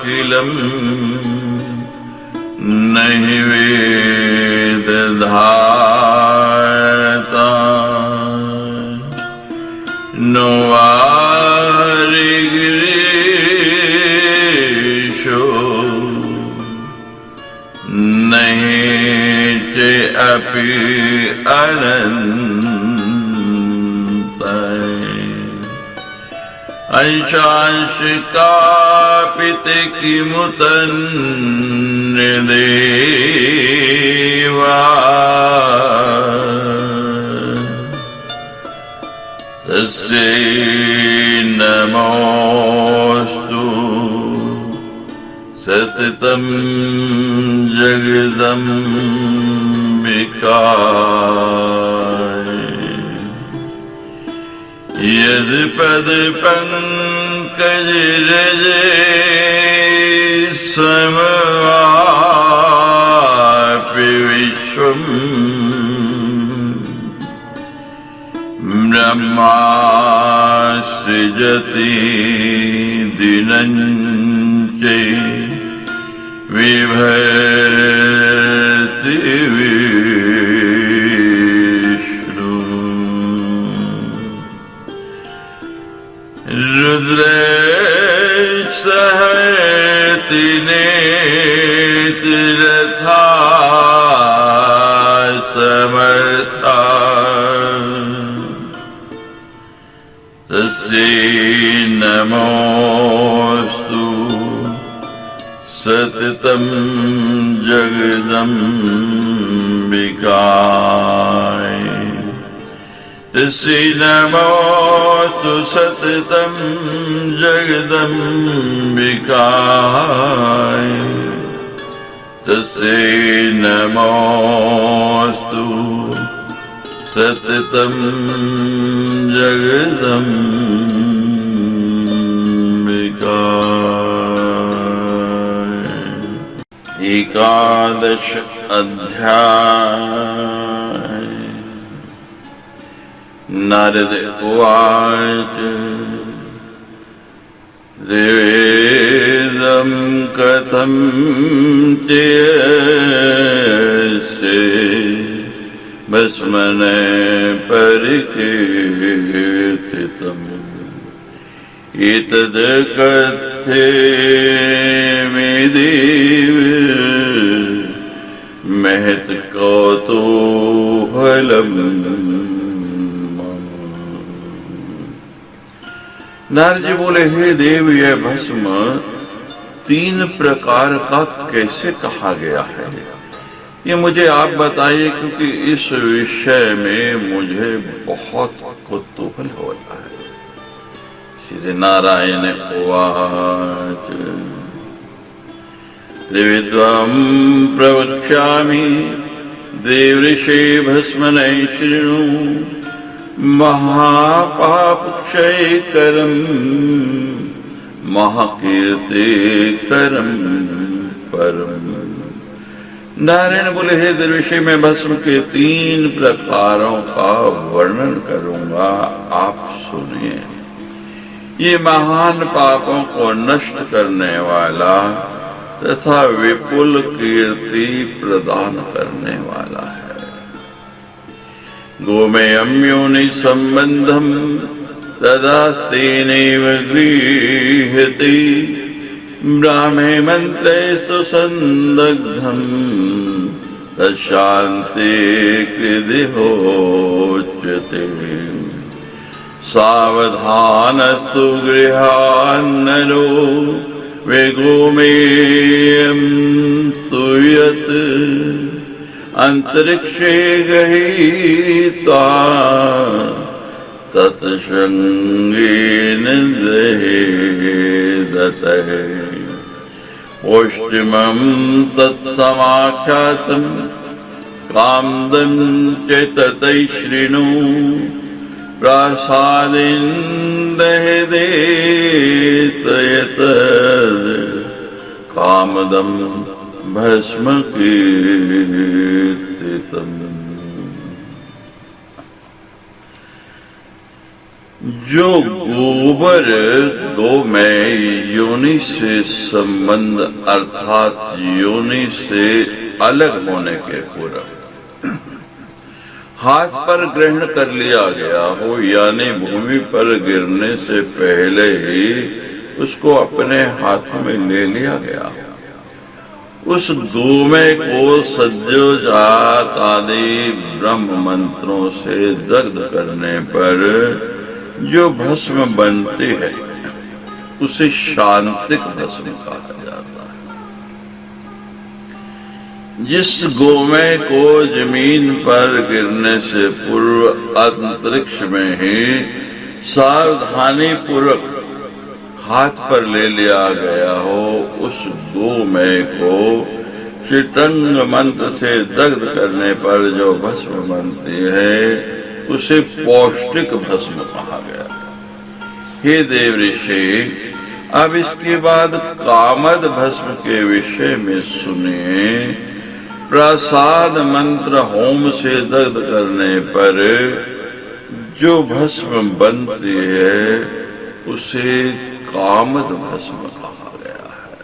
किलम नहि वेद धाता नो वारिगिरीशो नहीं चे अपि अनंत अंशांशिकापिते किमुतन्नदेवा तस्यै नमोऽस्तु सततं जगदम्बिकाय यद्पद पंकज रजे समवापि विश्वम् ब्रह्मा सृजति दिनं च विभर्ति विष्णु रुद्रैः सहति नेत्रथा समर्था तस्यै नमोऽस्तु सततं जगदम्बिकाय तस्यै नमोऽस्तु सततं जगदम्बिकाय तस्यै नमोऽस्तु सततं जगदम्बिकाय। एकादश अध्याय। नारद उवाच वेदं कथं चेयसे भस्मन् परिकीर्तितम् एतद् कथयामि देव महत् कौतूहलम्। नारद जी बोले, हे देव, यह भस्म 3 प्रकार का कैसे कहा गया है, ये मुझे आप बताइए, क्योंकि इस विषय में मुझे बहुत कौतूहल होता है। श्री नारायण उवाच त्रिविद्वं प्रवक्ष्यामि देवऋषे भस्मनै शृणु महापापक्षयकरं महाकीर्तिकरं परम्। नारायण बोले, हे दर्विषे, मैं भस्म के 3 प्रकारों का वर्णन करूंगा, आप सुनिए। ये महान पापों को नष्ट करने वाला तथा विपुल कीर्ति प्रदान करने वाला है। गोमेयं योनि संबंधम तदास्तेनैव गृह्यते ब्राह्मे मंत्रे सुसंदग्धं तशान्ते कृदि होच्यते। सावधानस्तु गृहान्नरो वेगोमेयं तु यत् अंतरिक्षे गहीत्वा तत्संगेन दहेदतः पौष्टिमं तत्समाख्यातं कामदं च ततः शृणु प्रासादिं दहेदेत यतद् कामदं भस्म कीर्तितम्। जो गोबर गोमय योनि से संबंध अर्थात योनि से अलग होने के पूर्व हाथ पर ग्रहण कर लिया गया हो, यानी भूमि पर गिरने से पहले ही उसको अपने हाथों में ले लिया गया, उस गोमय को सज्जोजात आदि ब्रह्म मंत्रों से दग्ध करने पर जो भस्म बनती है उसे शांतिक भस्म कहा जाता है। जिस गोमय को जमीन पर गिरने से पूर्व अंतरिक्ष में ही सावधानी पूर्वक हाथ पर ले लिया गया हो, उस गोमय को शिटंग मंत्र से दग्ध करने पर जो भस्म बनती है उसे पौष्टिक भस्म कहा गया। हे देव ऋषि, अब इसके बाद कामद भस्म के विषय में सुनिए। प्रसाद मंत्र होम से दग्ध करने पर जो भस्म बनती है उसे कामद भस्म कहा गया है।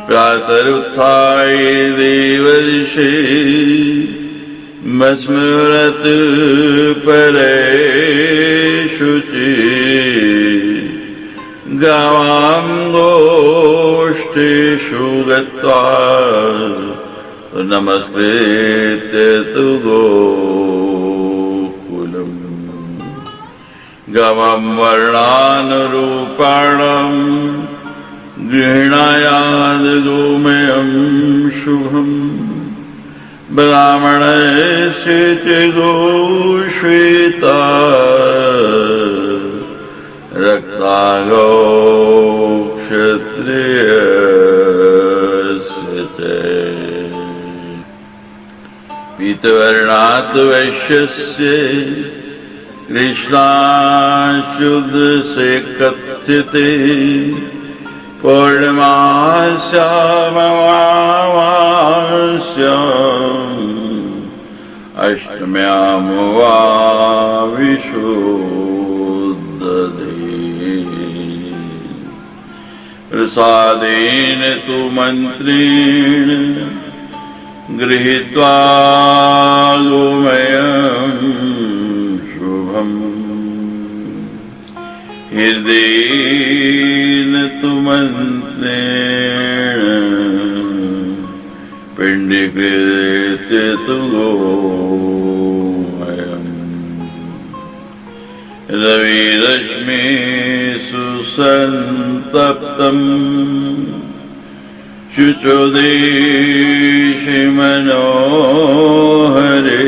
प्रातरुत्थाय देवर्षि मस्मरत परे शुचि गावां गोष्ठेषु गत्वा नमस्कृत्य तु गोकुलम् गवां वर्णानुरूपाणं गृह्णायाद गोमयं शुभम् ब्राह्मणस्य च गोश्वेता रक्ता गो क्षत्रियस्य च पीतवर्णात् वैश्यस्य कृष्णाशुद्ध से कथ्यते पूर्णमास्याममावास्याम् अष्टम्यां वा विशुद्धधि प्रसादेन तु मन्त्रेण गृहीत्वा गोमयं शुभम् हृदयेन तु मन्त्रेण पिण्डीकृत्य तु गोमयम् रविरश्मिषु सन्तप्तम् शुचोदेशि मनोहरे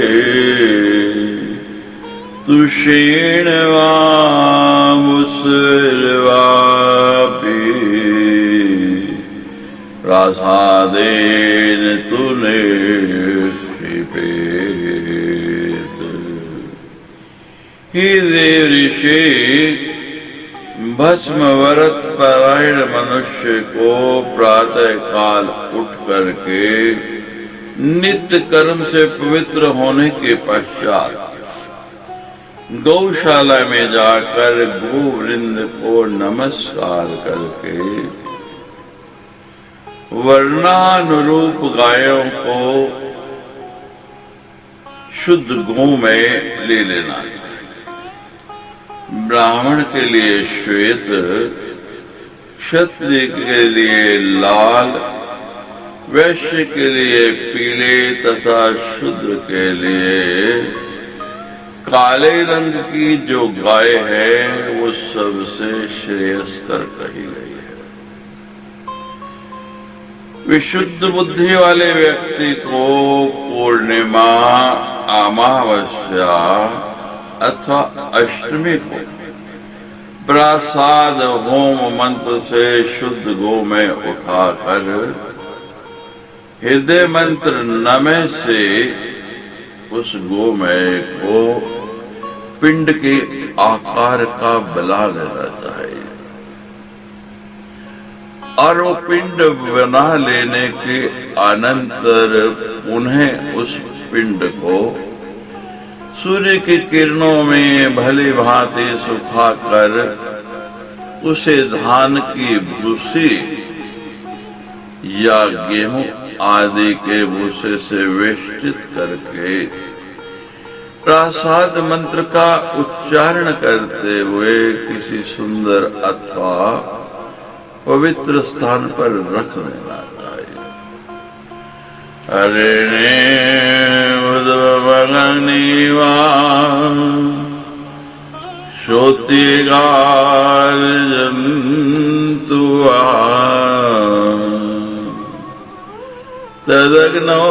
तुषेण वा मुसर्वापि प्रसादेन तु निक्षिपेत्। हे देव ऋषि, भस्मवरत परायण मनुष्य को प्रातः काल उठ करके नित्य कर्म से पवित्र होने के पश्चात गौशाला में जाकर गोवृंद को नमस्कार करके वर्णानुरूप गायों को शुद्ध गौ में ले लेना चाहिए। ब्राह्मण के लिए श्वेत, क्षत्रिय के लिए लाल, वैश्य के लिए पीले तथा शूद्र के लिए काले रंग की जो गाय है वो सबसे श्रेयस्कर कही गई है। विशुद्ध बुद्धि वाले व्यक्ति को पूर्णिमा, अमावस्या अथवा अष्टमी को प्रसाद होम मंत्र से शुद्ध गो में उठाकर हृदय मंत्र नमः से उस गोमय को पिंड के आकार का बना लेना चाहिए और वो पिंड बना लेने के अनंतर पुनः उस पिंड को सूर्य की किरणों में भली भांति सुखाकर उसे धान की भूसी या गेहूं आदि के भूसे से वेष्टित करके प्रासाद मंत्र का उच्चारण करते हुए किसी सुंदर अथवा पवित्र स्थान पर रख देना चाहिए। अरण्ये उद्भवगनिवा श्रोतिगार जंतुआ तदग्नो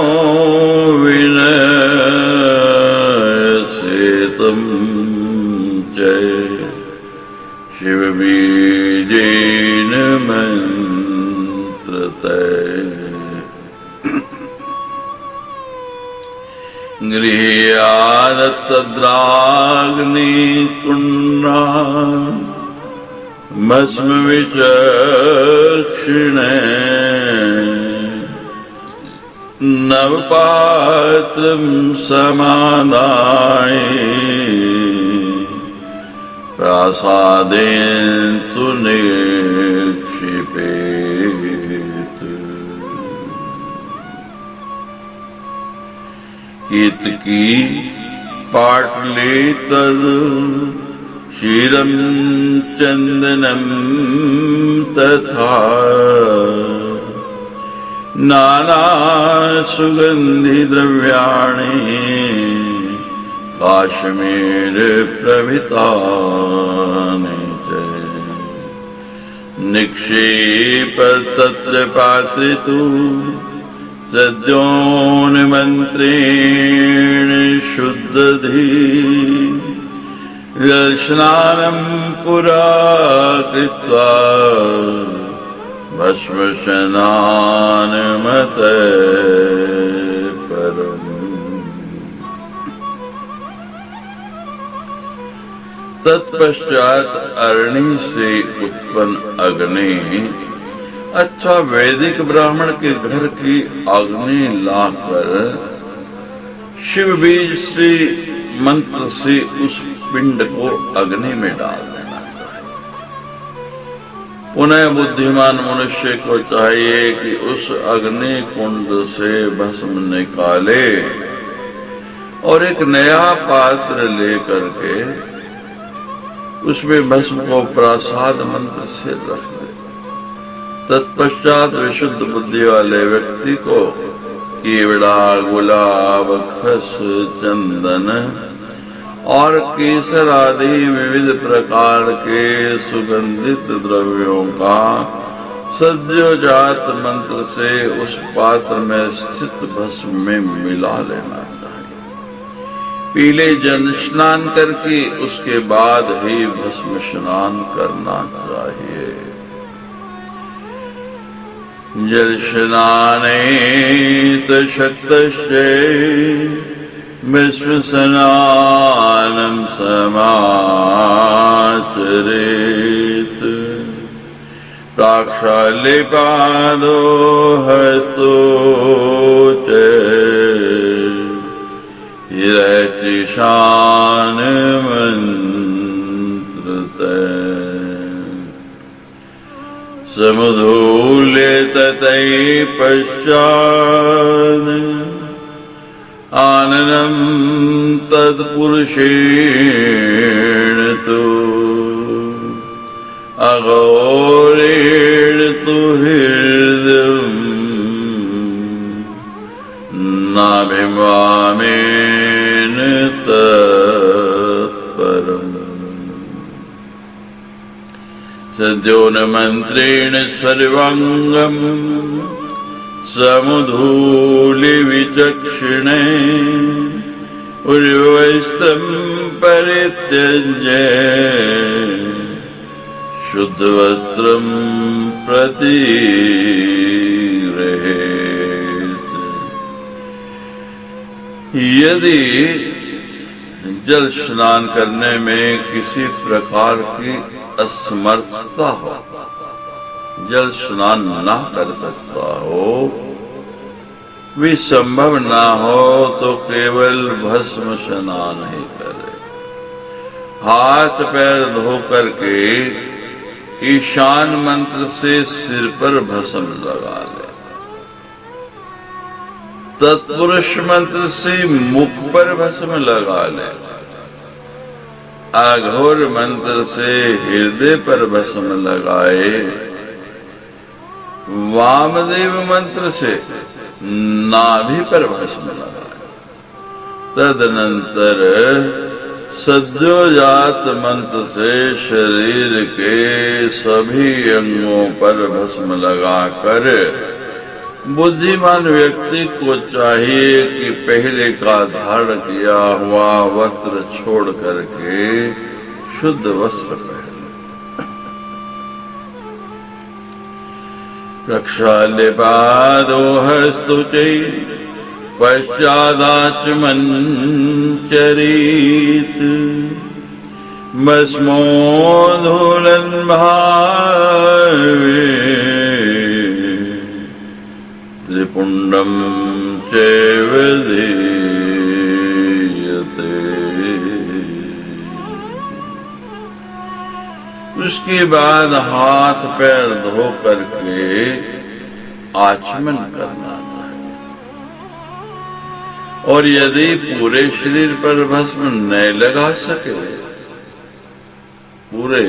विनयसेतम जय शिव बीजेन मंत्रतय गृह्यादत्तद्राग्नि कुण्डा भस्म विचक्षिणे नवपात्रं समादाय प्रासादेन्तु निक्षिपेत्। केतकी पाटले तद् क्षीरं चन्दनं तथा नाना सुगंधि द्रव्याणि काश्मीर प्रभृतानि च निक्षेप तत्र पात्रेतु सद्योन्मन्त्रेण शुद्धधि स्नानं पुरा कृत्वा भस्मशनानमते परम्। तत्पश्चात अरणि से उत्पन्न अग्नि अच्छा वैदिक ब्राह्मण के घर की अग्नि लाकर शिव बीज से मंत्र से उस पिंड को अग्नि में डाल देना चाहिए। पुनः बुद्धिमान मनुष्य को चाहिए कि उस अग्नि कुंड से भस्म निकाले और एक नया पात्र लेकर के उसमें भस्म को प्रासाद मंत्र से रख दे। तत्पश्चात विशुद्ध बुद्धि वाले व्यक्ति को केवड़ा, गुलाब, खस, चंदन और केसर आदि विविध प्रकार के सुगंधित द्रव्यों का सद्योजात मंत्र से उस पात्र में स्थित भस्म में मिला लेना चाहिए। पीले जन स्नान करके उसके बाद ही भस्म स्नान करना चाहिए। जल स्नानेत शक्तश्चे विश्व स्नानं समाचरेत् प्राक्षाल्यपादो हस्तो च हिरैश्चिशानमन्त्रते समुधूल्य ततः पश्चात् आननं तत्पुरुषेण तु अघोरेण तु हृदयं नाभिवामेन तत्परम्। सद्योन्मन्त्रेण सर्वाङ्गं समुधूल्य विचक्षिणे उर्वस्त्रं परित्यज्य शुद्धवस्त्रं प्रतिगृह्रेत्। यदि जल स्नान करने में किसी प्रकार की असमर्थता हो, जल स्नान ना कर सकता हो, भी संभव ना हो तो केवल भस्म स्नान ही करे। हाथ पैर धो करके ईशान मंत्र से सिर पर भस्म लगा ले। तत्पुरुष मंत्र से मुख पर भस्म लगा ले। अघोर मंत्र से हृदय पर भस्म लगाए। वामदेव मंत्र से नाभि पर भस्म लगाए। तदनंतर सद्योजात मंत्र से शरीर के सभी अंगों पर भस्म लगाकर बुद्धिमान व्यक्ति को चाहिए कि पहले का धारण किया हुआ वस्त्र छोड़ करके शुद्ध वस्त्र पहने। प्रक्षाल्य पादो हस्तुचै पश्चादाचमञ्चरीत् भस्मोद्धूलन् भावे त्रिपुण्डं चैव दीयते। उसके बाद हाथ पैर धो करके आचमन करना चाहिए। और यदि पूरे शरीर पर भस्म नहीं लगा सके, पूरे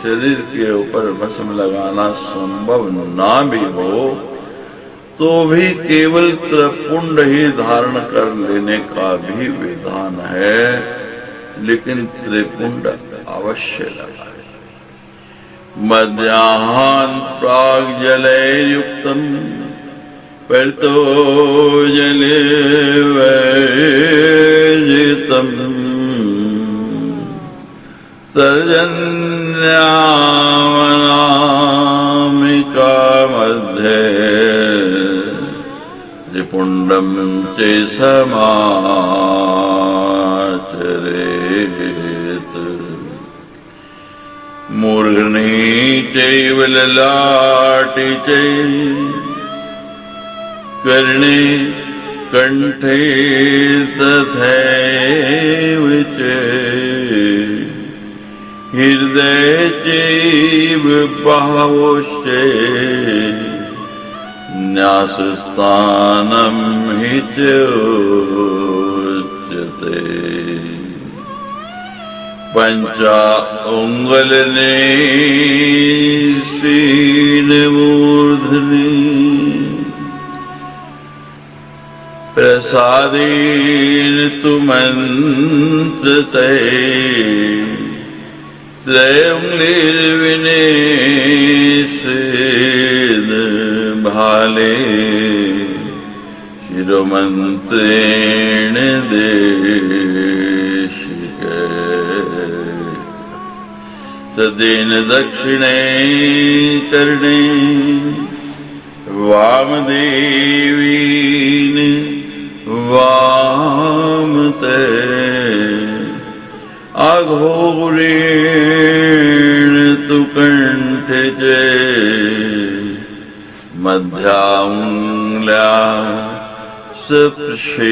शरीर के ऊपर भस्म लगाना संभव ना भी हो, तो भी केवल त्रिपुंड ही धारण कर लेने का भी विधान है, लेकिन त्रिपुंड अवश्य लगाए। मध्याह्न प्राग जलैर्युक्तम परितो जले वैजितम तर्जन्यामनामिका मध्ये त्रिपुंडम चे समाचरेत। मूर्धनि चैव ललाटे चैव कर्णे कंठे तथैव च हृदये चैव बाहुश्च न्यासस्थानं हि च उच्यते। पंचांगुलनेसीन मूर्धनि प्रसादेन तु मंत्रते त्रयंगुलिर्विनेसेद भाले शिरोमंत्रेण देशिके। सदेन दक्षिणे कर्णे वामदेवीन वामते अघोरेण तु कंठे च मध्यांगुल्या सप्रच्छेद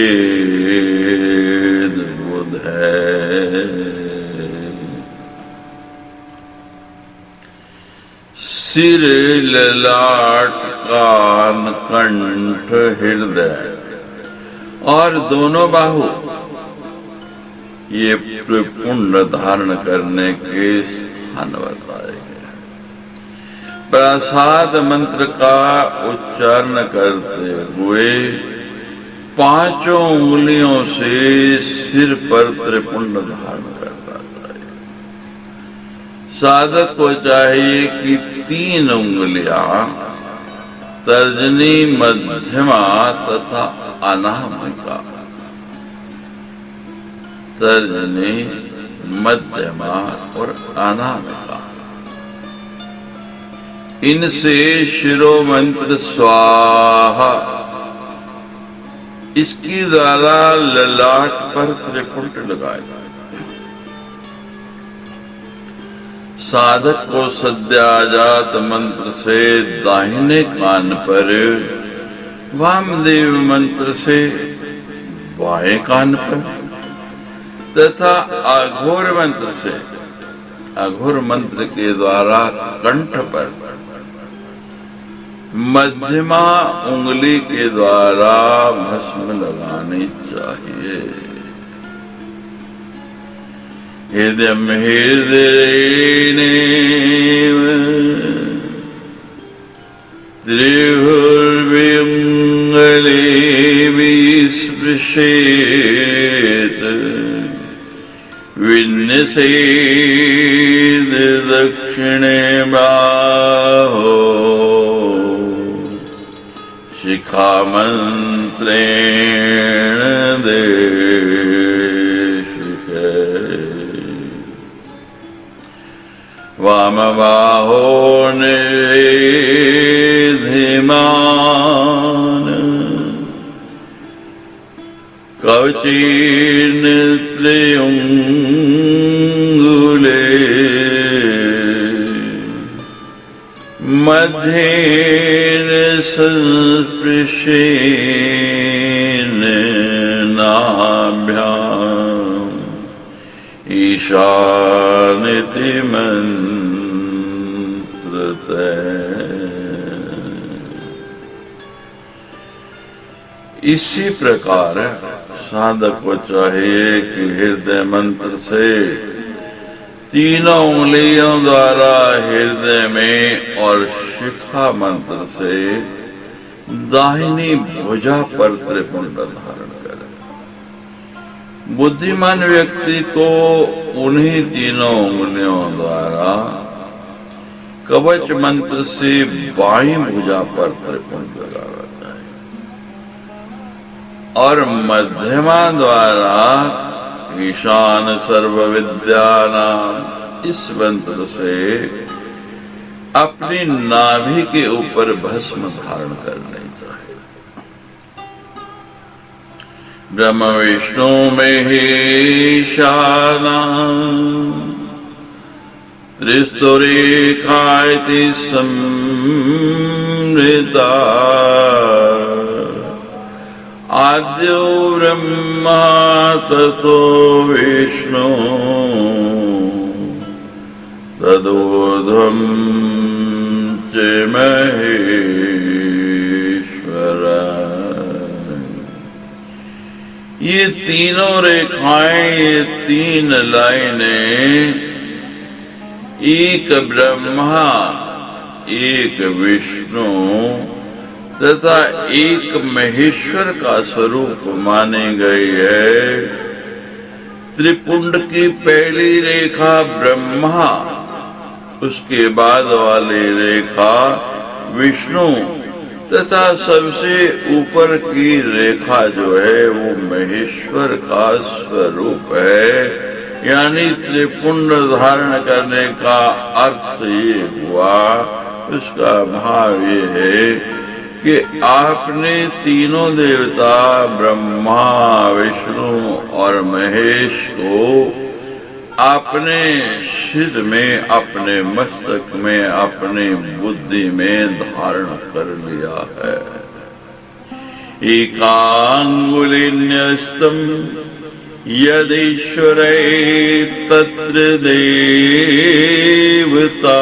बुधे। सिर ललाट कान कंठ हृदय और दोनों बाहु ये त्रिपुंड धारण करने के स्थान बताए गए। प्रसाद मंत्र का उच्चारण करते हुए पांचों उंगलियों से सिर पर त्रिपुंड धारण करना चाहिए। साधक को चाहिए कि 3 उंगलियां तर्जनी, मध्यमा तथा अनामिका, तर्जनी, मध्यमा और अनामिका, इनसे शिरो मंत्र स्वाहा इसकी द्वारा ललाट पर त्रिपुंड लगाए। साधक को सद्याजात मंत्र से दाहिने कान पर वामदेव मंत्र से बाएं कान पर तथा अघोर मंत्र से, अघोर मंत्र के द्वारा कंठ पर, मध्यमा उंगली के द्वारा भस्म लगानी चाहिए। हृदयम हृदयेन त्रिभुर्विंगलेभिः स्पृशेत् विन्यसेद् दक्षिणे बाहो शिखामन्त्रेण देशिके वामबाहो निवेद्यमान कवचेन त्र्यंगुले मध्येन संस्पृशेन नाभ्याम् ईशानिति मंत्रते। इसी प्रकार साधक को चाहिए कि हृदय मंत्र से तीनों उंगलियों द्वारा हृदय में और शिखा मंत्र से दाहिनी भुजा पर त्रिपुंड धारण करे। बुद्धिमान व्यक्ति को उन्हीं तीनों उंगलियों द्वारा कवच मंत्र से बाईं भुजा पर त्रिपुंड लगाना चाहिए और मध्यमा द्वारा ईशान सर्व विद्यानाम इस मंत्र से अपनी नाभि के ऊपर भस्म धारण करने चाहिए। ब्रह्म विष्णु महेशानाम त्रिस्तुरेखायति संवृता आद्यो ब्रह्मा ततो विष्णु तदोर्ध्वं च महेश्वर। ये तीनों रेखाएं, ये तीन लाइनें एक ब्रह्मा, एक विष्णु तथा एक महेश्वर का स्वरूप मानी गई है। त्रिपुंड की पहली रेखा ब्रह्मा, उसके बाद वाली रेखा विष्णु तथा सबसे ऊपर की रेखा जो है वो महेश्वर का स्वरूप है। यानी त्रिपुंड धारण करने का अर्थ ये हुआ, उसका भाव ये है कि आपने तीनों देवता ब्रह्मा, विष्णु और महेश को अपने सिर में, अपने मस्तक में, अपने बुद्धि में धारण कर लिया है। एकांगुलिन्यस्तम यदीश्वरे तत्र देवता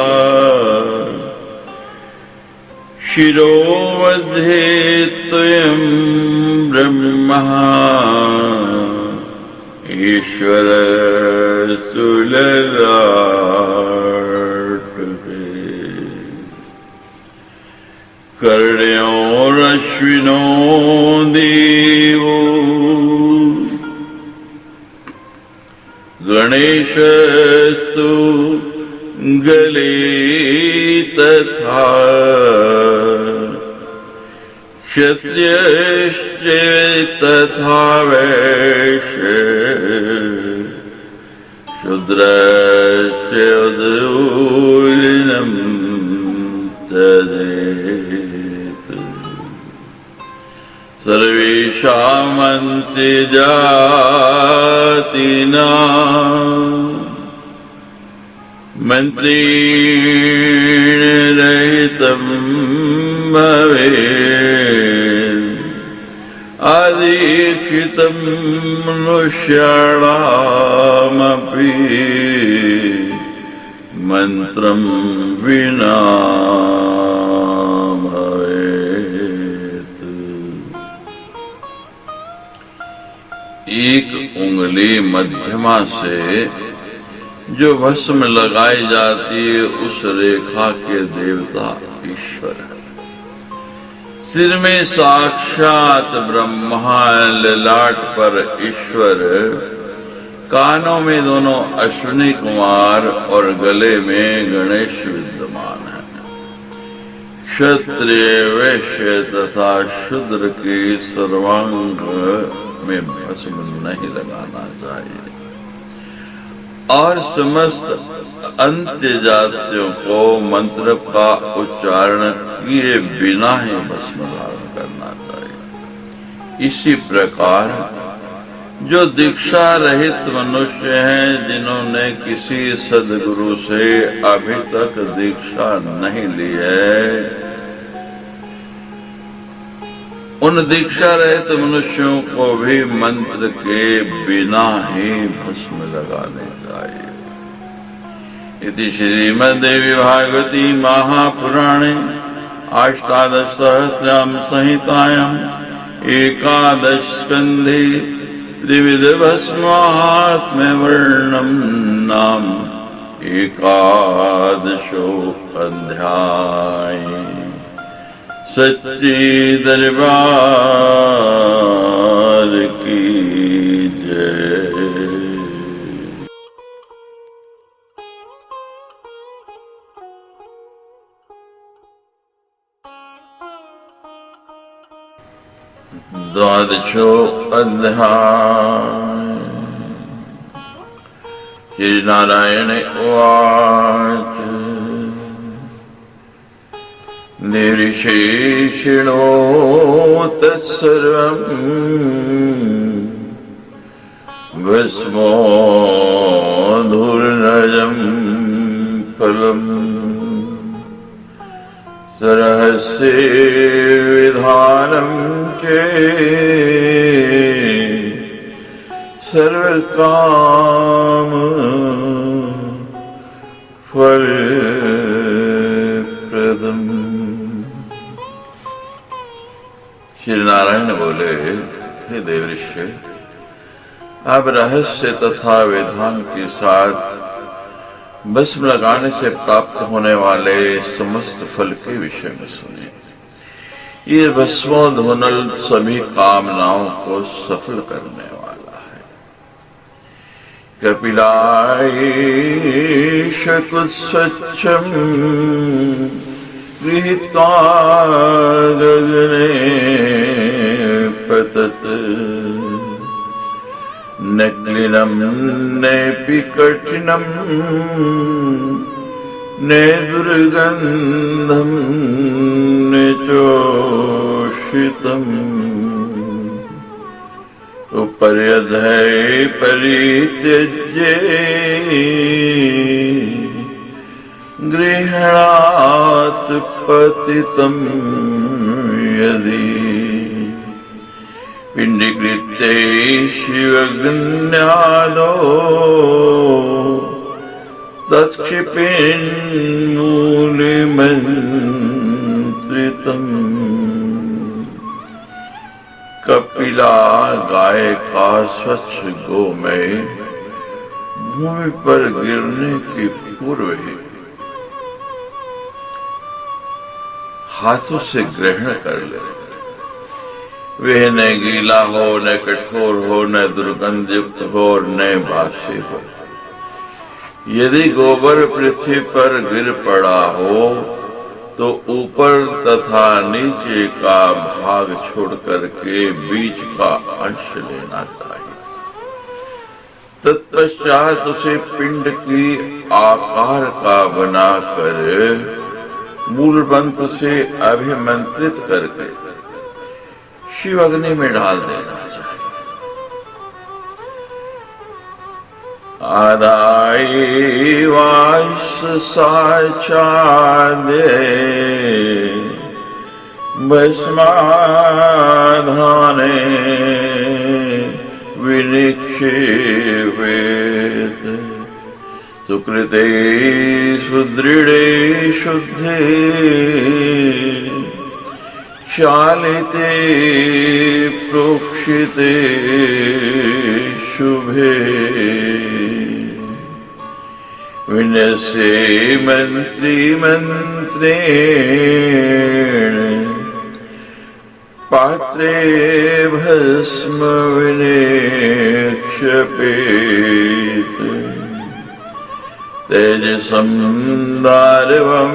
शिरो मध्ये त्वयं ब्रह्मा ईश्वर सुललाटे कर्ण्योरश्विनो देवो गणेशस्तु गले तथा क्षत्रियश्च तथा वैश्य शूद्रश्च उदूलिनं तदेत सर्वेषामन्त्यजातीनां मन्त्रेण रहितं भवेत् मनुष्याणामपि मंत्रम विना भवेत्। एक उंगली मध्यमा से जो भस्म लगाई जाती है उस रेखा के देवता ईश्वर है। सिर में साक्षात ब्रह्मा, ललाट पर ईश्वर, कानों में दोनों अश्विनी कुमार और गले में गणेश विद्यमान है। क्षत्रिय, वैश्य तथा शूद्र के सर्वांग में भस्म नहीं लगाना चाहिए और समस्त अंत्य जातियों को मंत्र का उच्चारण किए बिना ही भस्म धारण करना चाहिए। इसी प्रकार जो दीक्षा रहित मनुष्य हैं, जिन्होंने किसी सद्गुरु से अभी तक दीक्षा नहीं ली है, उन दीक्षा रहित मनुष्यों को भी मंत्र के बिना ही भस्म लगाने चाहिए। इति श्रीमद्देवी भागवती महापुराणे अष्टादशसहस्राम संहितायां एकादश स्कन्धे त्रिविध भस्मात्म्य वर्णम नाम एकादशो अध्याय। सच्चे दरबार की जय। द्वादशो अध्याय। श्री नारायण उवाच। निर्शेषिणो तत्सर्वं भस्मोऽधुर्नजं फलम् सरहस्य विधानं च सर्वकाम फलप्रदम्। श्री नारायण बोले, हे देवऋषि, अब रहस्य तथा विधान के साथ भस्म लगाने से प्राप्त होने वाले समस्त फल के विषय में सुने। ये भस्मोद्धुनल सभी कामनाओं को सफल करने वाला है। कपिलायेष कुत्सच्छं गृहीत्वा गगने पतत् न क्लिनं नेऽपि कठिनं न दुर्गन्धं न चोषितम् उपर्यधै परित्यज्य गृह्णात् पतितं यदि पिण्डीकृत्य शिवगण्यादो तत्क्षिपेन्मूलमन्त्रितम्। कपिला गाय का स्वच्छ गोमय भूमि पर गिरने के पूर्व ही हाथों से ग्रहण कर ले। वह न गीला हो, न कठोर हो, न दुर्गंध युक्त हो, न बासी हो। यदि गोबर पृथ्वी पर गिर पड़ा हो तो ऊपर तथा नीचे का भाग छोड़ करके बीच का अंश लेना चाहिए। तत्पश्चात उसे पिंड की आकार का बनाकर मूल मंत्र से अभिमंत्रित करके शिव अग्नि में डाल देना चाहिए। आदाय वायुष साचादे भस्माधाने निक्षेपेत् सुकृते सुदृढे शुद्धे क्षालिते प्रोक्षिते शुभे विनश्ये मंत्री मंत्रेण पात्रे भस्म विनिक्षपेत् तेजसं दारवं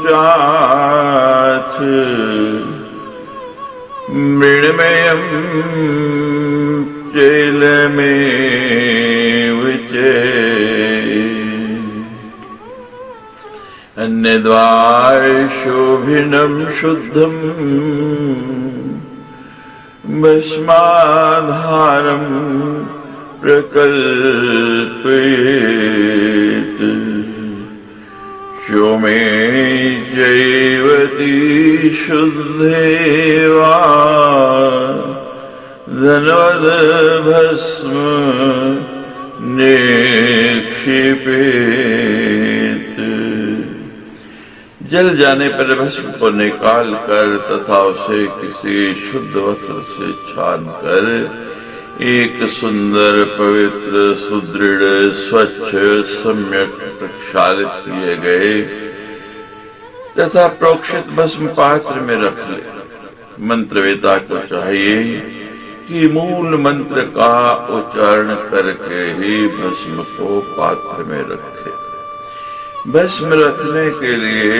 चाथ मृण्मयं चैलमेव अन्यद्वाशोभिनं शुद्धं भस्माधारं प्रकल्पयेत् शोमे जैवति शुद्धे वा धनवद भस्म निक्षेपेत्। जल जाने पर भस्म को निकाल कर तथा उसे किसी शुद्ध वस्त्र से छान कर एक सुंदर पवित्र सुदृढ़ स्वच्छ सम्यक प्रक्षालित किए गए तथा प्रोक्षित भस्म पात्र में रख ले। मंत्रवेता को चाहिए कि मूल मंत्र का उच्चारण करके ही भस्म को पात्र में रखे। भस्म रखने के लिए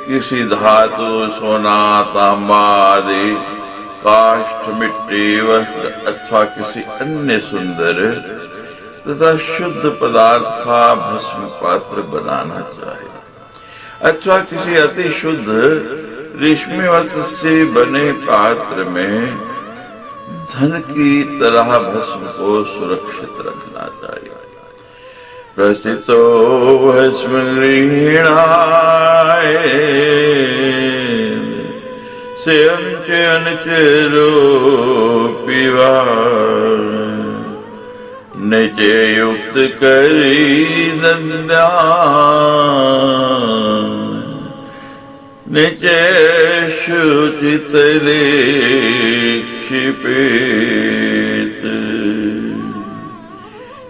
किसी धातु, सोना, तांबा आदि काष्ठ, मिट्टी, वस्त्र अथवा किसी अन्य सुंदर तथा शुद्ध पदार्थ का भस्म पात्र बनाना चाहिए अथवा किसी अति शुद्ध रेशमी वस्त्र से बने पात्र में धन की तरह भस्म को सुरक्षित रखना चाहिए। प्रस्थितो भस्म गृह्णाय स्वयं च अनुचरोऽपि वा न च युक्त करी दद्यात् न च शुचितले क्षिपेत्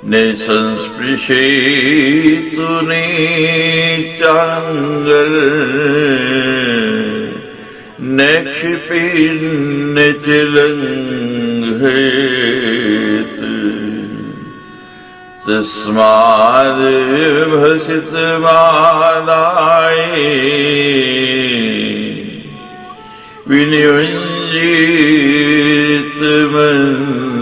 न संस्पृशेतु नीचांगल न क्षिपेन्न च लङ्घयेत् तस्माद् भसितमादाय विनियुञ्जीत मंत्रितम्।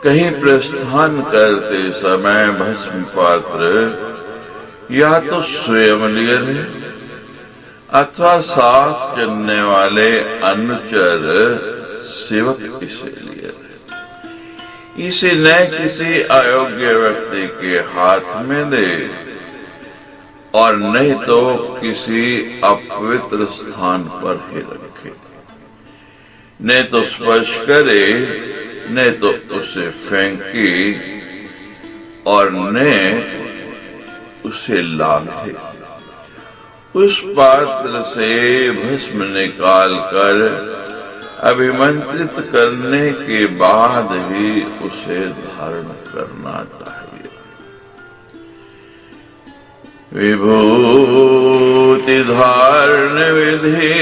कहीं प्रस्थान करते समय भस्म पात्र या तो स्वयं लिए रहे अथवा साथ चलने वाले अनुचर सेवक इसे लिए रहे। इसे न किसी अयोग्य व्यक्ति के हाथ में दे और नहीं तो किसी अपवित्र स्थान पर ही रखे, न तो स्पर्श करे न तो उसे फेंके और न उसे लांघे। उस पात्र से भस्म निकाल कर अभिमंत्रित करने के बाद ही उसे धारण करना चाहिए। विभूति धारण विधि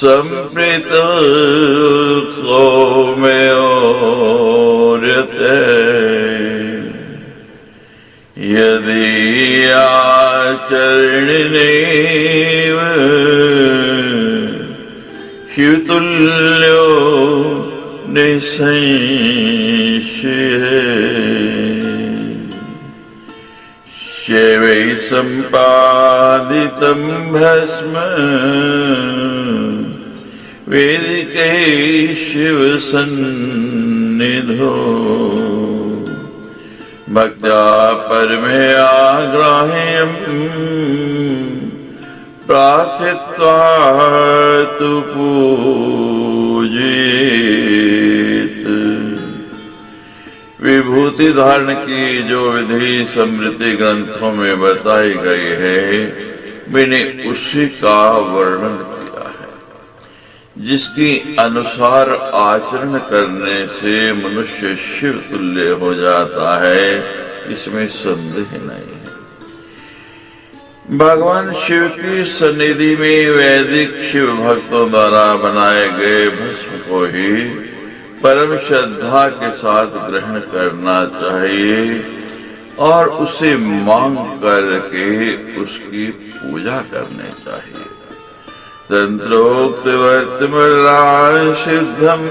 संप्रीत कौमेयोर्यते यदि आचरणेव शिवतुल्यो निसंशयः शैवै सम्पादितं भस्म वेदिके शिवसन्निधौ भक्त्या परमया ग्राह्यं प्रार्थित्वा तु पूजेत। विभूति धारण की जो विधि स्मृति ग्रंथों में बताई गई है, मैंने उसी का वर्णन किया है, जिसकी अनुसार आचरण करने से मनुष्य शिव तुल्य हो जाता है, इसमें संदेह नहीं है। भगवान शिव की सन्निधि में वैदिक शिव भक्तों द्वारा बनाए गए भस्म को ही परम श्रद्धा के साथ ग्रहण करना चाहिए और उसे मांग करके उसकी पूजा करनी चाहिए। तंत्रोक्त वर्तमान सिद्धम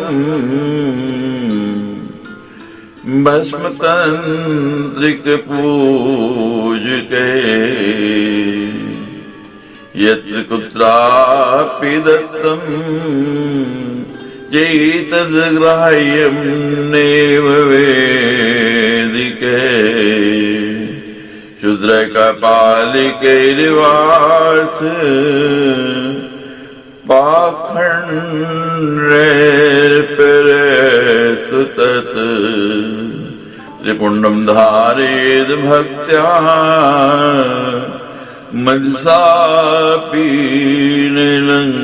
भस्म तंत्रिक पूजके यत्र कुत्रापि दत्तम चैतद्ग्राह्यं नैव वेदिके शूद्रकपालिकैर्वार्थ पाखण्डैर्परेस्तु तत् त्रिपुण्डं धारयेद् भक्त्या मनसापि निलङ्घयेत्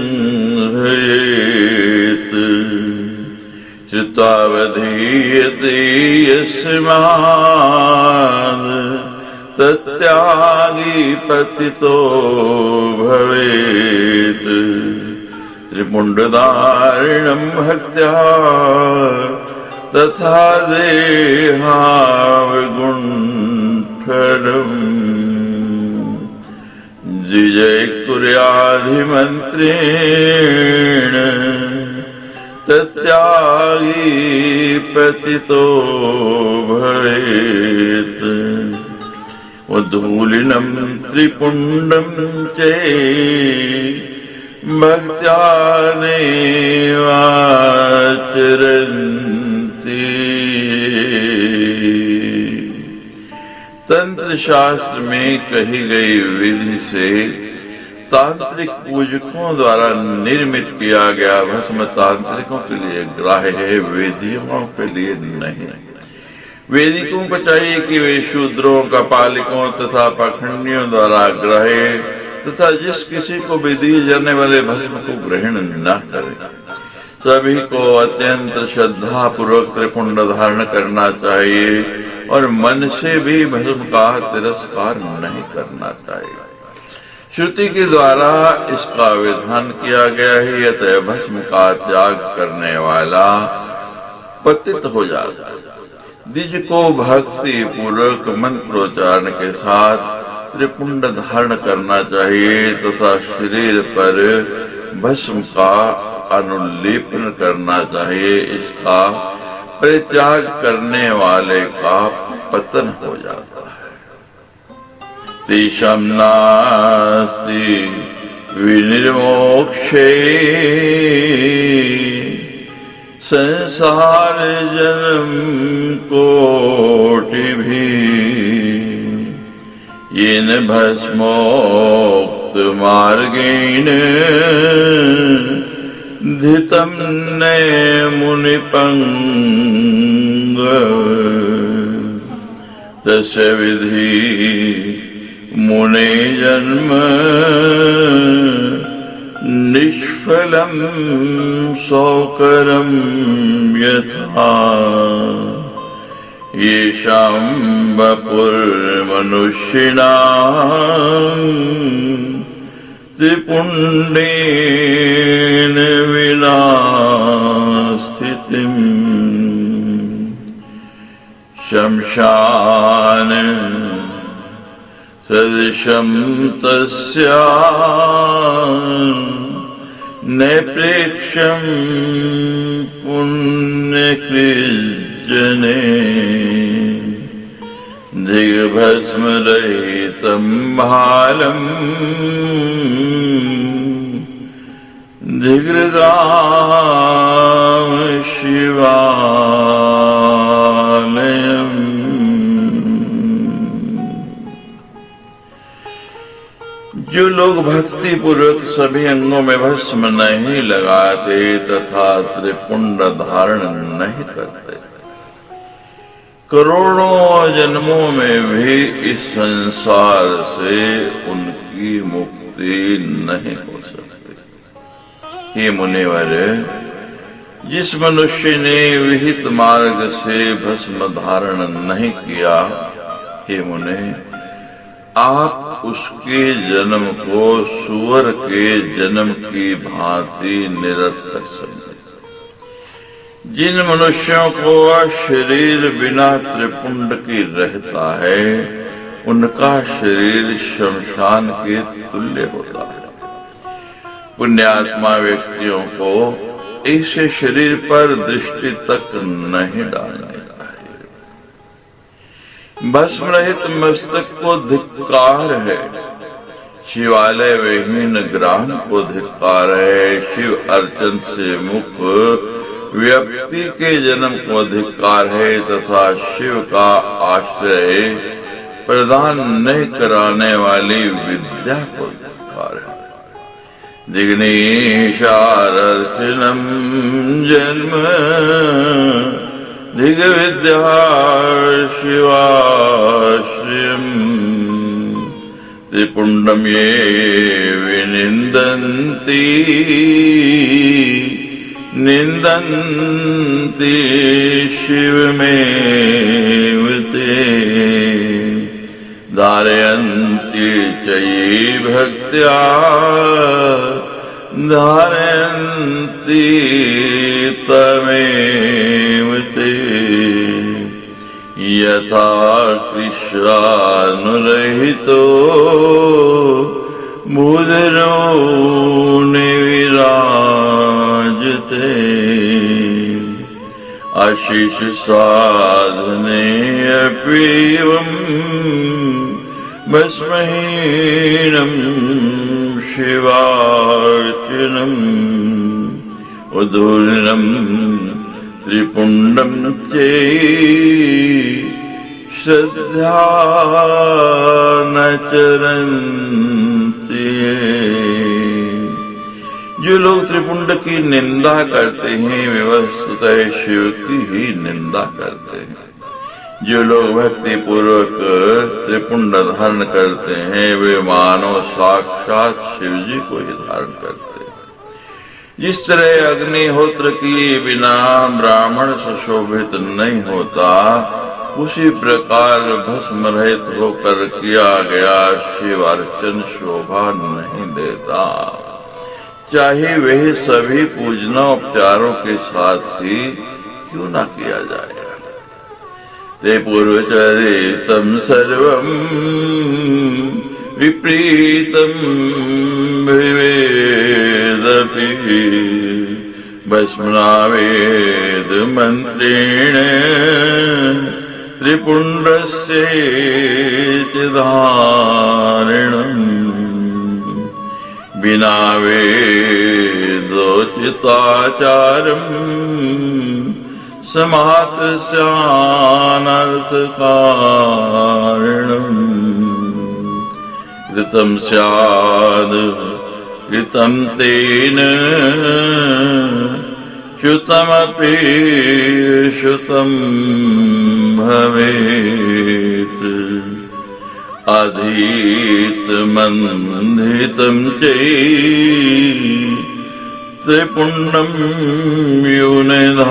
श्रुत्वावधीयते यस्मान् तत्यागी पतितो भवेत्। त्रिपुण्डधारिणं भक्त्या तथा देहावगुण्ठनम् जिजय कुर्याधिमन्त्रेण तत्यागी पतितो भवेत्। उद्धूलिनं त्रिपुण्डं च भक्त्या नैवाचरन्ति। तंत्र शास्त्र में कही गई विधि से तांत्रिक पूजकों द्वारा निर्मित किया गया भस्म तांत्रिकों के लिए ग्राह्य है, वेदियों के लिए नहीं। वेदिकों को चाहिए कि वे शूद्रों कपालिकों तथा पाखंडियों द्वारा ग्राह्य तथा जिस किसी को भी दिए जाने वाले भस्म को ग्रहण न करे। सभी को अत्यंत श्रद्धा पूर्वक त्रिपुंड धारण करना चाहिए और मन से भी भस्म का तिरस्कार नहीं करना चाहिए। श्रुति के द्वारा इसका विधान किया गया है, अतः भस्म का त्याग करने वाला पतित हो जाता है। द्विज को भक्ति पूर्वक मंत्रोच्चारण के साथ त्रिपुंड धारण करना चाहिए तथा शरीर पर भस्म का अनुलेपन करना चाहिए। इसका परित्याग करने वाले का पतन हो जाता है। तेषां नास्ति विनिर्मोक्षे संसार जन्म कोटिभिः येन भस्मोक्त मार्गेण धितं न मुनिपङ्ग तस्य विधि मुने जन्म निष्फलं सौकरं यथा येषां वपुर्मनुष्यिणां त्रिपुण्डेन विना स्थितिम् शमशान सदृशं तस्या न प्रेक्ष्यं पुण्यकृज्जने दिग्भस्मरहितं भालं दिग्रगाम शिवालयम्। जो लोग भक्ति पूर्वक सभी अंगों में भस्म नहीं लगाते तथा त्रिपुंड धारण नहीं करते, करोड़ों जन्मों में भी इस संसार से उनकी मुक्ति नहीं हो सकती। हे मुनिवर, जिस मनुष्य ने विहित मार्ग से भस्म धारण नहीं किया, हे मुने, आप उसके जन्म को सूअर के जन्म की भांति निरर्थक समझे। जिन मनुष्यों को शरीर बिना त्रिपुंड की रहता है, उनका शरीर शमशान के तुल्य होता है। पुण्यात्मा व्यक्तियों को ऐसे शरीर पर दृष्टि तक नहीं डालनी चाहिए। भस्म रहित मस्तक को धिक्कार है, शिवालय विहीन ग्राम को धिक्कार है, शिव अर्चन से मुख व्यक्ति के जन्म को धिक्कार है तथा शिव का आश्रय प्रदान नहीं कराने वाली विद्या को धिक्कार है। दिग्निशार्चनम जन्म दिग विद्या शिवाश्रयम् त्रिपुंडम ये विनिंदन्ति निंदन्ति शिवमेव ते धारयन्ति च ये भक्त्या धारयन्ति तमेव ते यथा कृष्णानुरहितो भूधरो निविराजते आशीष साधने अपीवं भस्महीनं शिवार्चनम् उदूर्णं त्रिपुंडं चे श्रद्धा न चरन्ति। जो लोग त्रिपुंड की निंदा करते हैं वे वस्तुतः शिव की ही निंदा करते हैं। जो लोग भक्ति पूर्वक त्रिपुंड धारण करते हैं वे मानो साक्षात शिव जी को ही धारण करते हैं। जिस तरह अग्निहोत्र किए बिना ब्राह्मण सुशोभित नहीं होता, उसी प्रकार भस्म रहित होकर किया गया शिव अर्चन शोभा नहीं देता, चाहे वह सभी पूजनोपचारों के साथ ही क्यों न किया जाए। ते पूर्वचरितं सर्वं विप्रीतं विवेदपि भस्मनावेद मंत्रेण त्रिपुंडस्य चिदारणम् विना वेदोचिताचारम् समातस्यानर्थकारणम् कृतं स्याद् कृतं तेन श्रुतमपि श्रुतं भवेत् अधीतमन्धितं च त्रिपुंडं यो निधारेत्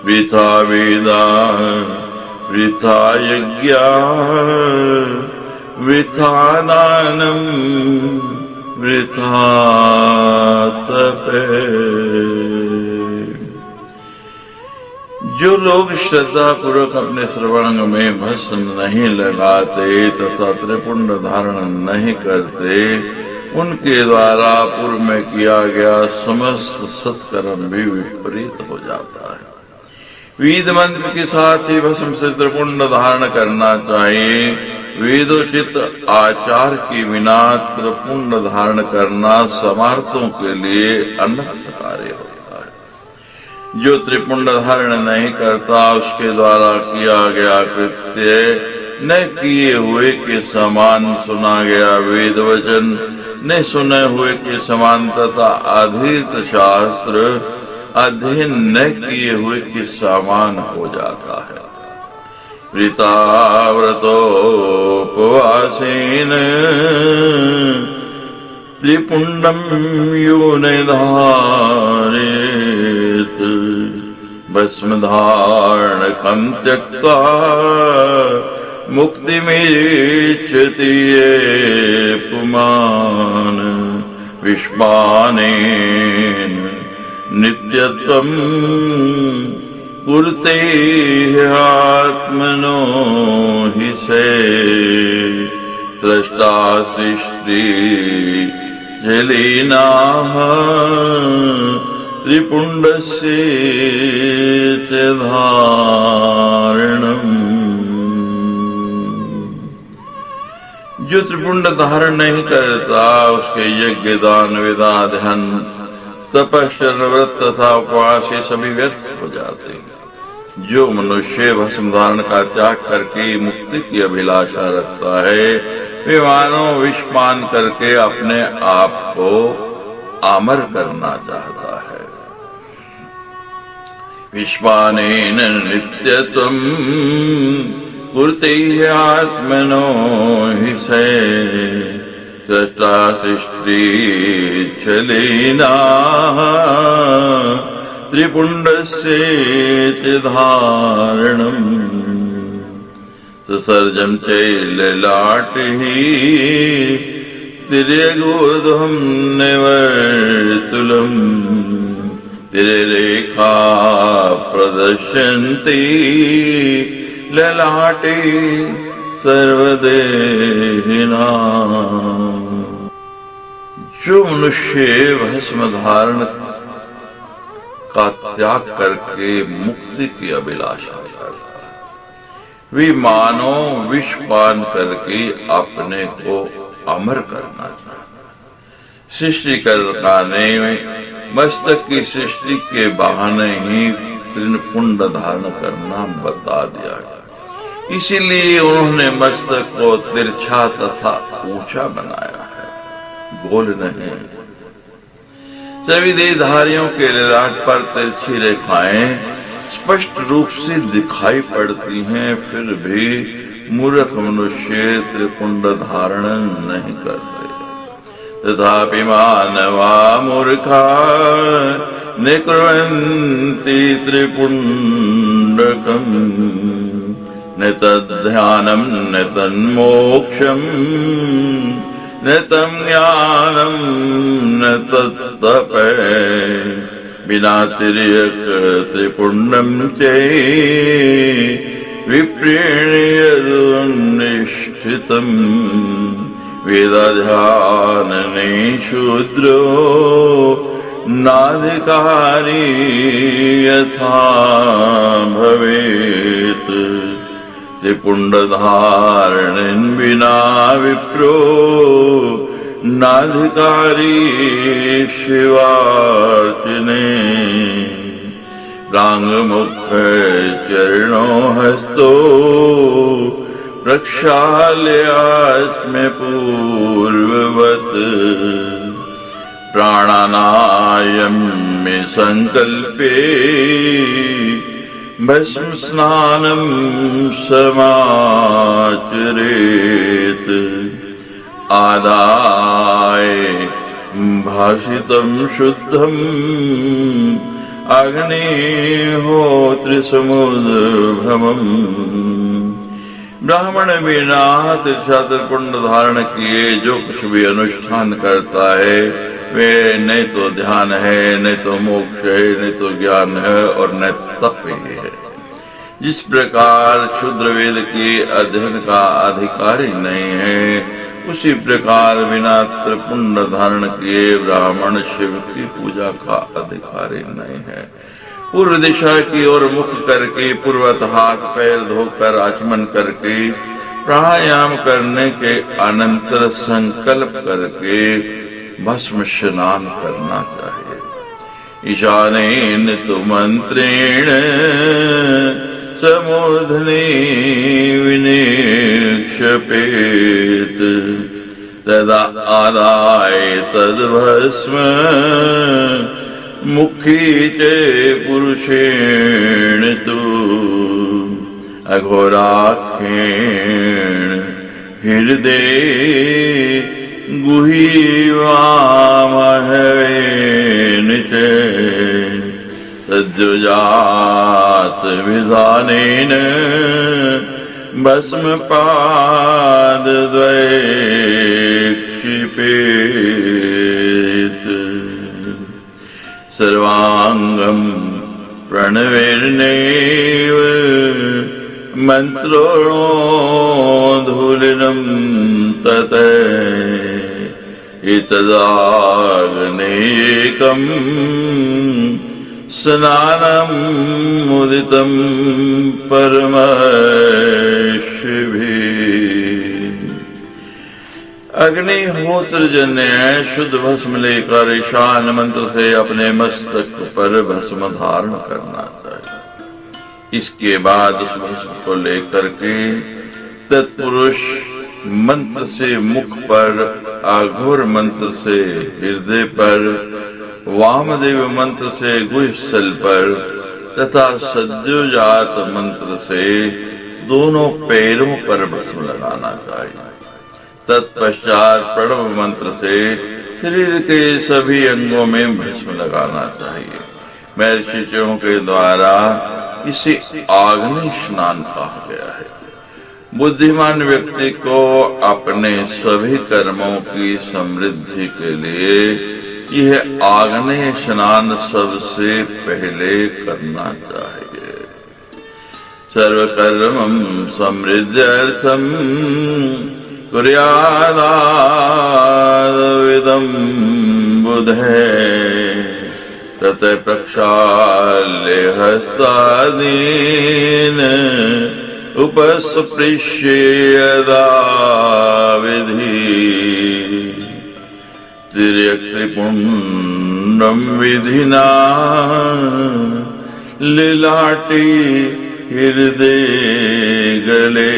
वृथा वेदा वृथा यज्ञा वृथा दानं वृथा तपः। जो लोग श्रद्धा पूर्वक अपने सर्वांग में भस्म नहीं लगाते तथा त्रिपुंड धारण नहीं करते, उनके द्वारा पूर्व में किया गया समस्त सत्कर्म भी विपरीत हो जाता है। वेद मंत्र के साथ ही भस्म से त्रिपुंड धारण करना चाहिए। वेदोचित आचार के बिना त्रिपुंड धारण करना समार्थों के लिए अनर्थकारी होता है। जो त्रिपुंड धारण नहीं करता उसके द्वारा किया गया कृत्य न किए हुए के समान सुना गया वेद वचन, न सुने हुए के समान तथा अधीत शास्त्र अध्ययन न किए हुए के समान हो जाता है। प्रीताव्रतोपवासेन त्रिपुंडम यो निधारेत, भस्म धारणकं त्यक्त्वा मुक्तिमेच्छति ये पुमान्, विश्वानेन नित्यत्वं कुरुते आत्मनो हि से, सृष्टा सृष्टि जलीनाः त्रिपुंडस्य च धारणम्। जो त्रिपुंड धारण नहीं करता उसके यज्ञ दान विदा ध्यान तपस्या व्रत तथा उपवास ये सभी व्यर्थ हो जाते हैं। जो मनुष्य भस्म धारण का त्याग करके मुक्ति की अभिलाषा रखता है वे मानो विषपान करके अपने आप को अमर करना चाहता है। विश्वानेन नित्यत्वं कुरुते आत्मनो हि से, सृष्टा सृष्टि चलीनाः त्रिपुंडस्य च धारणम्, ससर्जं चैललाटिः तिर्यगूर्ध्वं निवर्तुलम्, तिर्यरेखा प्रदर्शन्ति ललाटे सर्वदेहिनाम्। जो मनुष्य भस्म धारण का त्याग करके मुक्ति की अभिलाषा करता है वे मानो विष पान करके अपने को अमर करना चाहता है। सृष्टि करने में मस्तक की सृष्टि के बहाने ही त्रिपुंड धारण करना बता दिया है। इसीलिए उन्होंने मस्तक को तिरछा तथा ऊंचा बनाया है, गोल नहीं। सभी देहधारियों के ललाट पर तिरछी रेखाएं स्पष्ट रूप से दिखाई पड़ती हैं, फिर भी मूर्ख मनुष्य त्रिपुंड धारण नहीं करते। तथापि मानवा मूर्खा न कुर्वन्ति त्रिपुंडकम्, न तद्ध्यानं न तन्मोक्षम्, न तं ज्ञानं न तत्तपः, विना तिर्यक त्रिपुंडं च विप्रीण्यदुन्निष्ठितम्, वेदाध्यानने शूद्रो नाधिकारी यथा भवेत्, त्रिपुंडधारणेन विना विप्रो नाधिकारी शिवार्चने, प्राङ्मुख चरणो हस्तो प्रक्षाल्यास्मे पूर्ववत्, प्राणानायम्य संकल्पे भस्म स्नानं समाचरेत्, आदाय भाषितं शुद्धम् अग्निहोत्रसमुद्भवम्। ब्राह्मण बिना त्रिपुंड धारण किए जो कुछ भी अनुष्ठान करता है वे नहीं तो ध्यान है, नहीं तो मोक्ष है, नहीं तो ज्ञान है और न तप है। जिस प्रकार शूद्र वेद के अध्ययन का अधिकारी नहीं है, उसी प्रकार बिना त्रिपुंड धारण किए ब्राह्मण शिव की पूजा का अधिकारी नहीं है। पूर्व दिशा की ओर मुख करके पूर्वत हाथ पैर धोकर आचमन करके प्राणायाम करने के अनंतर संकल्प करके भस्म स्नान करना चाहिए। ईशानेन तु मंत्रेण समूर्धने विने क्षपेत तदा आदाय तद्भस्म मुखी च पुरुषेण तु अघोराख्येन हृदय गुहीवामहेन च तद्युजात विधानेन भस्मपादद्वये क्षिपेत सर्वांगं प्रणवेर्नेव मन्त्रोधूलिनं तत एतदाग्नेयकं स्नानं मुदितं परमेश्वरभिः। अग्निहोत्र जन्य शुद्ध भस्म लेकर ईशान मंत्र से अपने मस्तक पर भस्म धारण करना चाहिए। इसके बाद उस भस्म को लेकर के तत्पुरुष मंत्र से मुख पर, अघोर मंत्र से हृदय पर, वामदेव मंत्र से गुहस्थल पर तथा सद्योजात मंत्र से दोनों पैरों पर भस्म लगाना चाहिए। तत्पश्चात प्रणव मंत्र से शरीर के सभी अंगों में भस्म लगाना चाहिए। महर्षियों के द्वारा इसे आग्नेय स्नान कहा गया है। बुद्धिमान व्यक्ति को अपने सभी कर्मों की समृद्धि के लिए यह आग्नेय स्नान सबसे पहले करना चाहिए। सर्वकर्मं समृद्ध्यर्थं कुर्यादादविदं बुधे तत प्रक्षाल्य हस्तादीन उपस्पृश्य यदा विधि त्रिपुण्डं विधिना लिलाटि हृदय गले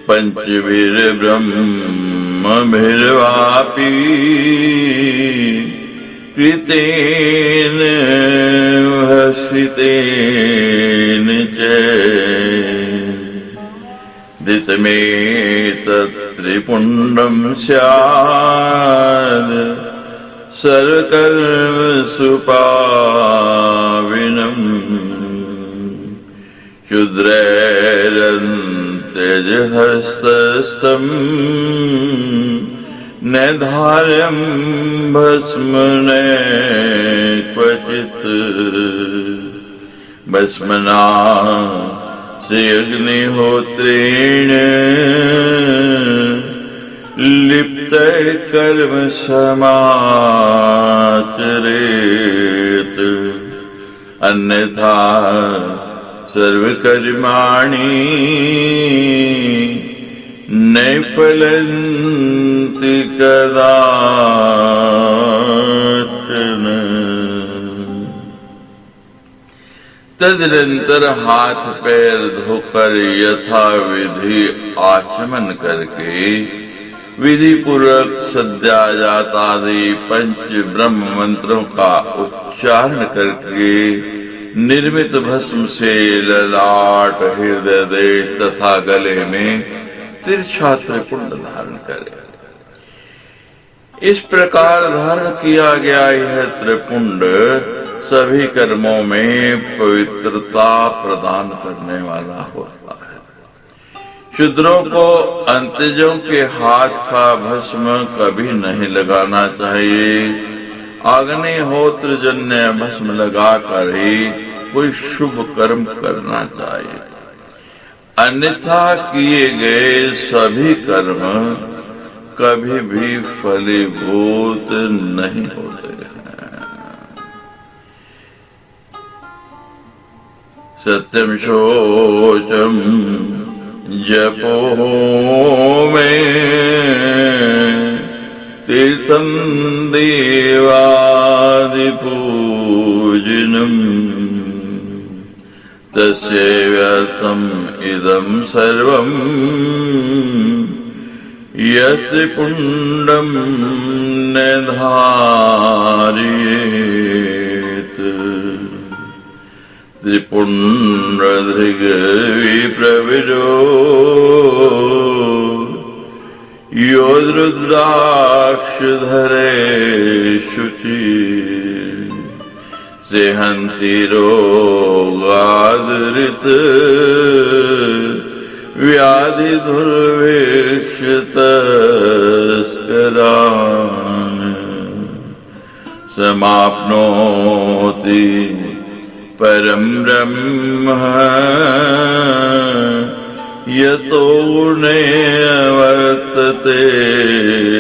पंचभिर्ब्रह्मभिर्वापि कृतेन हसितेन च दितमेतत्त्रिपुण्डं स्याद् सर्वकर्मसुपाविनम् क्षुद्रैरन्त्यजहस्तस्थं न धार्यं भस्म न क्वचित् भस्मना से अग्निहोत्रेण लिप्त कर्म समाचरेत् अन्यथा सर्वकर्माणि नैफलन्ति कदाचन। तदनंतर हाथ पैर धोकर यथा विधि आचमन करके विधि पूर्वक सद्याजात आदि पंच ब्रह्म मंत्रों का उच्चारण करके निर्मित भस्म से ललाट, हृदय देश तथा गले में तिरछा त्रिपुंड धारण करे। इस प्रकार धारण किया गया यह त्रिपुंड सभी कर्मों में पवित्रता प्रदान करने वाला होता है। शूद्रों को अंत्यजों के हाथ का भस्म कभी नहीं लगाना चाहिए। अग्निहोत्र जन्य भस्म लगाकर ही कोई शुभ कर्म करना चाहिए, अन्यथा किए गए सभी कर्म कभी भी फलीभूत नहीं होते हैं। सत्यम शोचम जपो में तीर्थं देवादिपूजनम् तस्य व्यर्थम् इदं सर्वं यस्य पुण्डं निधारयेत्। त्रिपुण्ड्रधृगविप्रविरो यो रुद्राक्षधरे शुचि सेहन्ति रोगादृत व्याधिदुर्भिक्षतस्करान् समाप्नोति परं ब्रह्म यतो नैवर्तते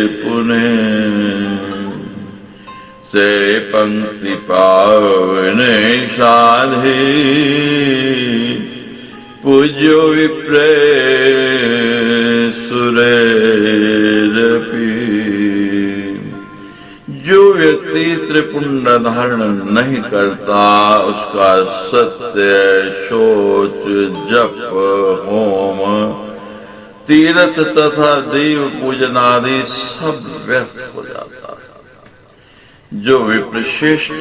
पुनः। से पंक्ति पावने साधे पूज्यो विप्रे सुरेरपि। जो व्यक्ति त्रिपुंड धारण नहीं करता उसका सत्य, शौच, जप, होम, तीर्थ तथा देव पूजन आदि सब व्यर्थ हो जाता है। जो विप्रश्रेष्ठ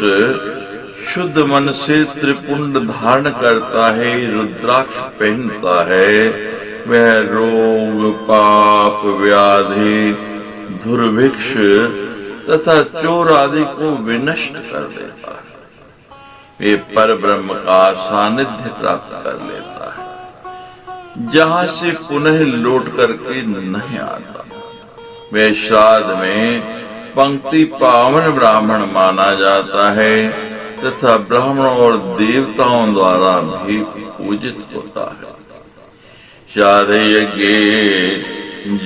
शुद्ध मन से त्रिपुंड धारण करता है, रुद्राक्ष पहनता है, वह रोग, पाप, व्याधि, दुर्भिक्ष तथा चोर आदि को विनष्ट कर देता है। वे पर ब्रह्म का सानिध्य प्राप्त कर लेता है, जहां से पुनः लौट करके नहीं आता। वे श्राद्ध में पंक्ति पावन ब्राह्मण माना जाता है तथा ब्राह्मणों और देवताओं द्वारा भी पूजित होता है। श्राद्ध यज्ञ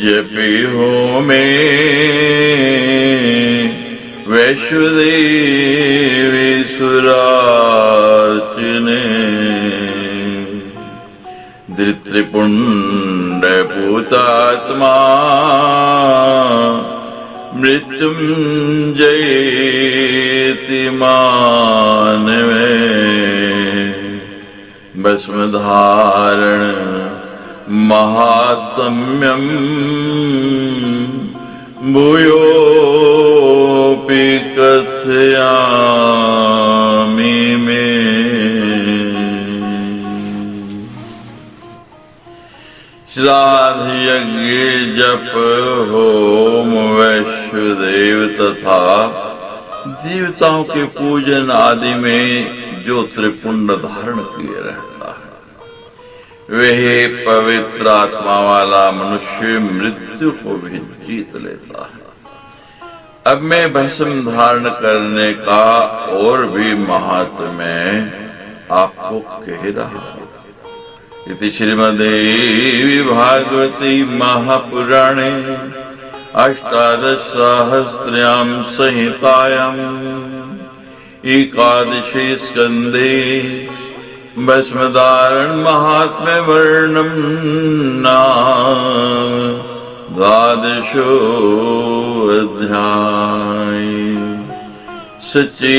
जपे होमे वैश्वदेवी सुरार्चने धृतृपुंड पूतात्मा मृत्युंजयेति मानवे भस्म धारण महात्म्यं भूयोऽपि कथयामि मे। श्राद्ध यज्ञ जप होम वैश्वदेव तथा देवताओं के पूजन आदि में जो त्रिपुंड धारण किए रहता है, वह पवित्र आत्मा वाला मनुष्य मृत्यु को भी जीत लेता है। अब मैं भस्म धारण करने का और भी महात्म्य आपको कह रहा हूं। इति श्रीमद्देवी भागवती महापुराणे अष्टादशसहस्र्यां संहितायाम् एकादशे स्कन्धे भस्मधारण महात्म्य वर्णन नाम द्वादशो अध्याय। सच्चिदनिर्वाण